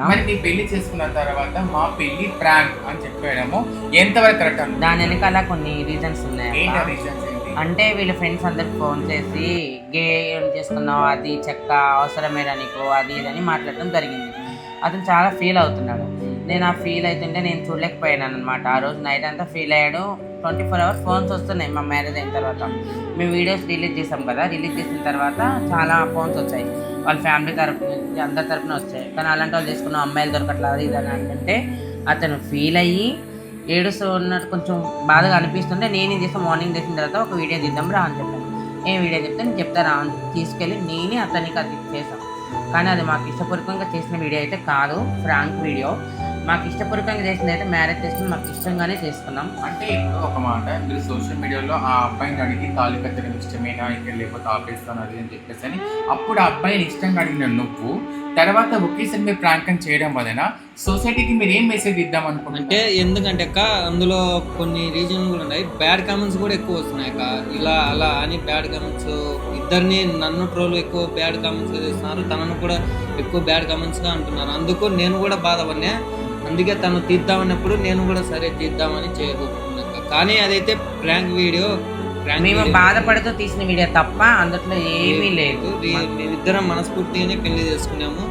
మరి నీ పెళ్లి చేసుకున్న తర్వాత మా పెళ్లి ప్రాంక్ అని చెప్పడము ఎంతవరకు కరెక్ట్ అన్న? దాని వెనకాల కొన్ని రీజన్స్ ఉన్నాయి. ఏంటి రీజన్స్ ఏంటి? అంటే వీళ్ళ ఫ్రెండ్స్ అందరికి ఫోన్ చేసి గే చేసుకున్నావు, అది చెక్క అవసరమేరా నీకు, అది ఇదని మాట్లాడటం జరిగింది. అతను చాలా ఫీల్ అవుతున్నాడు. నేను ఆ ఫీల్ అవుతుంటే నేను చూడలేకపోయాను అనమాట. ఆ రోజు నైట్ అంతా ఫీల్ అయ్యాడు. 24 hours ఫోన్స్ వస్తున్నాయి. మా మ్యారేజ్ అయిన తర్వాత మేము వీడియోస్ రిలీజ్ చేసాం కదా, రిలీజ్ చేసిన తర్వాత చాలా ఫోన్స్ వచ్చాయి. వాళ్ళ ఫ్యామిలీ తరపు నుంచి అందరి తరపున వచ్చాయి. కానీ అలాంటి వాళ్ళు తీసుకున్న అమ్మాయిలు దొరకట్లేదు అది ఇదని అంటే అతను ఫీల్ అయ్యి ఏడుస్తూ ఉన్నట్టు కొంచెం బాధగా అనిపిస్తుంటే నేను ఇది మార్నింగ్ చేసిన తర్వాత ఒక వీడియో తీద్దాం రా అని చెప్పాను. ఏం వీడియో చెప్తే నేను చెప్తారా అని తీసుకెళ్ళి నేనే అతనికి అది చేసాం. కానీ అది మాకు ఇష్టపూర్వకంగా చేసిన వీడియో అయితే కాదు, ఫ్రాంక్ వీడియో. మాకు ఇష్టపూర్వకంగా చేసింది అయితే మ్యారేజ్ చేసుకుని మాకు ఇష్టంగానే చేసుకున్నాం. అంటే ఇప్పుడు ఒక మాట, మీరు సోషల్ మీడియాలో ఆ అబ్బాయిని అడిగి తాళి కట్టడం ఇష్టమేనా ఇక్కడ లేకపోతే ఆపేస్తాను అది అని చెప్పేసి అని అప్పుడు ఆ అబ్బాయిని ఇష్టంగా అడిగిన నువ్వు తర్వాత ఒకేసారి మీరు ప్రాంక్ అని చేయడం వలన సొసైటీకి మీరు ఏం మెసేజ్ ఇద్దాం అనుకుంటున్నారు? అంటే ఎందుకంటే అక్క అందులో కొన్ని రీజన్లు కూడా ఉన్నాయి. బ్యాడ్ కామెంట్స్ కూడా ఎక్కువ వస్తున్నాయి అక్క. ఇలా అలా అని బ్యాడ్ కామెంట్స్, ఇద్దరిని నన్ను ట్రోల్ ఎక్కువ బ్యాడ్ కామెంట్స్ చేస్తున్నారు, తనను కూడా ఎక్కువ బ్యాడ్ కామెంట్స్గా అంటున్నారు. అందుకు నేను కూడా బాధపడినా. అందుకే తను తీద్దామన్నప్పుడు నేను కూడా సరే తీద్దామని చేయబోతున్నాను. కానీ అదైతే ప్రాంక్ వీడియో. మేము బాధపడుతూ తీసిన వీడియో తప్ప అందులో ఏమీ లేదు. మేమిద్దరం మనస్ఫూర్తిగానే పెళ్లి చేసుకున్నాము.